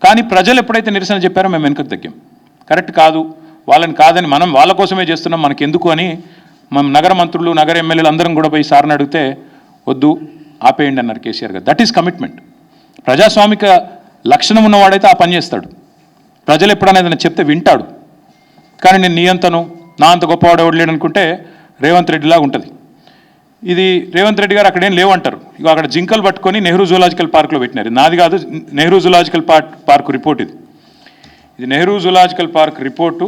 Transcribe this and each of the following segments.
కానీ ప్రజలు ఎప్పుడైతే నిరసన చెప్పారో మేము వెనుకకు తగ్గాం. కరెక్ట్ కాదు, వాళ్ళని కాదని మనం వాళ్ళ కోసమే చేస్తున్నాం, మనకెందుకు అని మనం నగర మంత్రులు నగర ఎమ్మెల్యేలు అందరం కూడా పోయి సార్ని అడిగితే వద్దు ఆపేయండి అన్నారు కేసీఆర్ గారు. That is commitment. ప్రజాస్వామిక లక్షణం ఉన్నవాడైతే ఆ పని చేస్తాడు. ప్రజలు ఎప్పుడైనా ఏదైనా చెప్తే వింటాడు. కానీ నేను నీ అంతను నా అంత గొప్పవాడు ఎవడు లేడు అనుకుంటే రేవంత్ రెడ్డిలాగా ఉంటుంది. ఇది రేవంత్ రెడ్డి గారు అక్కడేం లేవంటారు. ఇక అక్కడ జింకలు పట్టుకొని నెహ్రూ జూలాజికల్ పార్క్లో పెట్టినారు. నాది కాదు, నెహ్రూ జూలాజికల్ పార్క్ రిపోర్ట్ ఇది నెహ్రూ జూలాజికల్ పార్క్ రిపోర్టు.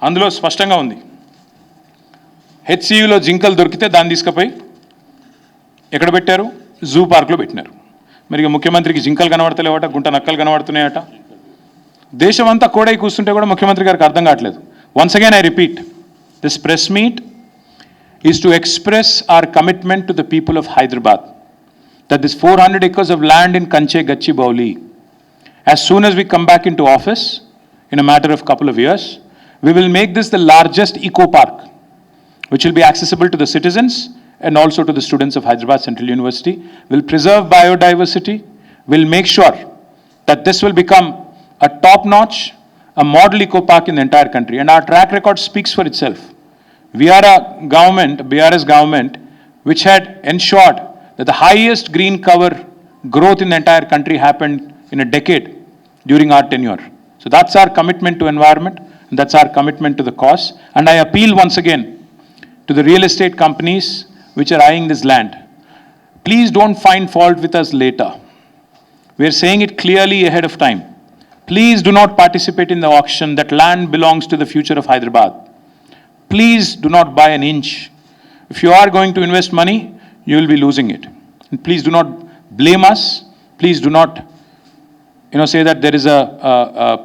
అందులో స్పష్టంగా ఉంది, హెచ్సియులో జింకలు దొరికితే దాన్ని తీసుకుపోయి ఎక్కడ పెట్టారు, జూ పార్క్లో పెట్టినారు. మరి ఇక ముఖ్యమంత్రికి జింకలు కనబడతలేవట, గుంట నక్కలు కనబడుతున్నాయట. దేశం అంతా కోడై కూర్చుంటే కూడా ముఖ్యమంత్రి గారికి అర్థం కావట్లేదు. Once again I repeat, this press meet is to express our commitment to the people of Hyderabad that this 400 acres of land in Kanche Gachibowli, as soon as we come back into office in a matter of couple of years, we will make this the largest eco park which will be accessible to the citizens and also to the students of Hyderabad Central University. Will preserve biodiversity, will make sure that this will become a top-notch, a model eco park in the entire country, and our track record speaks for itself. We are a government, BRS government, which had ensured that the highest green cover growth in the entire country happened in a decade during our tenure. So that's our commitment to environment, and that's our commitment to the cause. And I appeal once again to the real estate companies which are eyeing this land. Please don't find fault with us later. We are saying it clearly ahead of time. Please do not participate in the auction. That land belongs to the future of Hyderabad. Please do not buy an inch. If you are going to invest money, you will be losing it. And please do not blame us. Please do not, say that there is a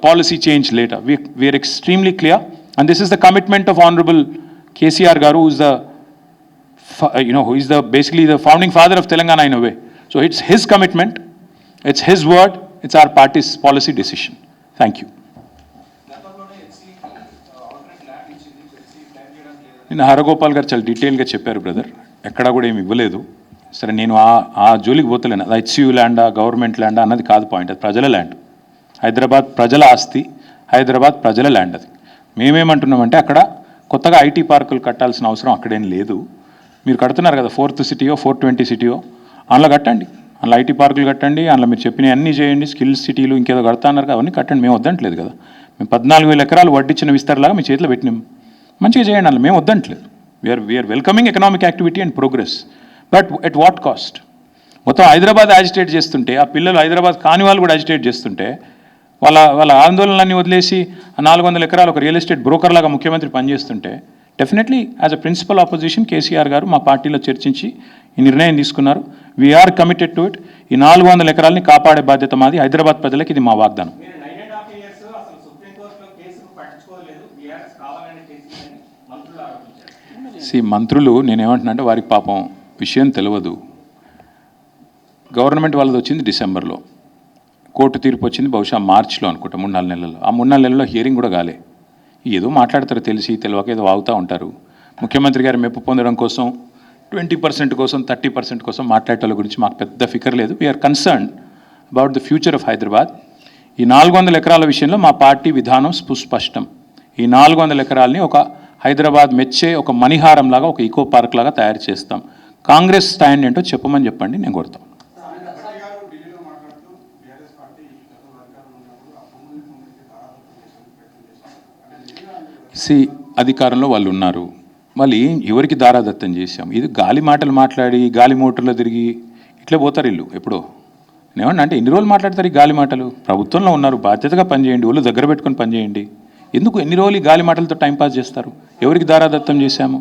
policy change later. We are extremely clear, and this is the commitment of Honorable KCR Garu, who is basically the founding father of Telangana in a way. So it's his commitment, it's his word, it's our party's policy decision. Thank you. నిన్న హరగోపాల్ గారు చాలా డీటెయిల్గా చెప్పారు brother, ఎక్కడా కూడా ఏమి ఇవ్వలేదు. సరే, నేను ఆ జోలికి పోతలేను. అది హెచ్సియు ల్యాండా గవర్నమెంట్ ల్యాండా అన్నది కాదు పాయింట్. అది ప్రజల ల్యాండ్, హైదరాబాద్ ప్రజల ఆస్తి, హైదరాబాద్ ప్రజల ల్యాండ్. అది మేమేమంటున్నామంటే అక్కడ కొత్తగా ఐటీ పార్కులు కట్టాల్సిన అవసరం అక్కడేం లేదు. మీరు కడుతున్నారు కదా 4th సిటీయో 420 సిటీయో, అందులో కట్టండి, అందులో ఐటీ పార్కులు కట్టండి, అందులో మీరు చెప్పినవి అన్నీ చేయండి. స్కిల్స్ సిటీలు ఇంకేదో కడతా అన్నారు కదా, అవన్నీ కట్టండి. మేము వద్దంటలేదు కదా. మేము 14,000 ఎకరాలు వడ్డిచ్చిన విస్తరలాగా మీ చేతిలో పెట్టినాం, మంచిగా చేయండి, అందులో మేము వద్దంటలేదు. We are welcoming economic activity and progress, but at what cost? మొత్తం హైదరాబాద్ యాజిటేట్ చేస్తుంటే, ఆ పిల్లలు హైదరాబాద్ కాని వాళ్ళు కూడా యాజిటేట్ చేస్తుంటే, వాళ్ళ ఆందోళనలన్నీ వదిలేసి 400 ఎకరాలు ఒక రియల్ ఎస్టేట్ బ్రోకర్ లాగా ముఖ్యమంత్రి పనిచేస్తుంటే, definitely as a principal opposition KCR garu మా పార్టీలో చర్చించి ఈ నిర్ణయం తీసుకున్నారు. We're committed to it. ఈ 400 ఎకరాలని కాపాడే బాధ్యత మాది. హైదరాబాద్ ప్రజలకు ఇది మా వాగ్దానం. మంత్రులు నేనేమంటున్నా అంటే వారికి పాపం విషయం తెలియదు. గవర్నమెంట్ వాళ్ళది వచ్చింది డిసెంబర్లో, కోర్టు తీర్పు వచ్చింది బహుశా మార్చిలో అనుకుంటా, 3-4 నెలల్లో. ఆ 3-4 నెలల్లో హియరింగ్ కూడా కాలే. ఏదో మాట్లాడతారు, తెలిసి తెలియక ఏదో వాగుతూ ఉంటారు. ముఖ్యమంత్రి గారు మెప్పు పొందడం కోసం 20% కోసం 30% కోసం మాట్లాడేటోళ్ళ గురించి మాకు పెద్ద ఫికర్ లేదు. We're concern about the future of Hyderabad. ఈ 400 ఎకరాల విషయంలో మా పార్టీ విధానం సుస్పష్టం. ఈ 400 ఎకరాలని ఒక హైదరాబాద్ మెచ్చే ఒక మణిహారం లాగా, ఒక ఈకో పార్క్ లాగా తయారు చేస్తాం. కాంగ్రెస్ స్టాండ్ ఏంటో చెప్పమని చెప్పండి, నేను కొడతాం. అధికారంలో వాళ్ళు ఉన్నారు, వాళ్ళు ఎవరికి దారాదత్తం చేశాం? ఇది గాలి మాటలు మాట్లాడి గాలి మోటార్లో తిరిగి ఇట్లా పోతారు వీళ్ళు. ఎప్పుడో ఏమన్నా అంటే ఎన్ని రోజులు మాట్లాడతారు ఈ గాలి మాటలు? ప్రభుత్వంలో ఉన్నారు, బాధ్యతగా పనిచేయండి, వాళ్ళు దగ్గర పెట్టుకొని పనిచేయండి. ఎందుకు ఎన్ని రోజులు ఈ గాలి మాటలతో టైంపాస్ చేస్తారు? ఎవరికి దారాదత్తం చేశాము?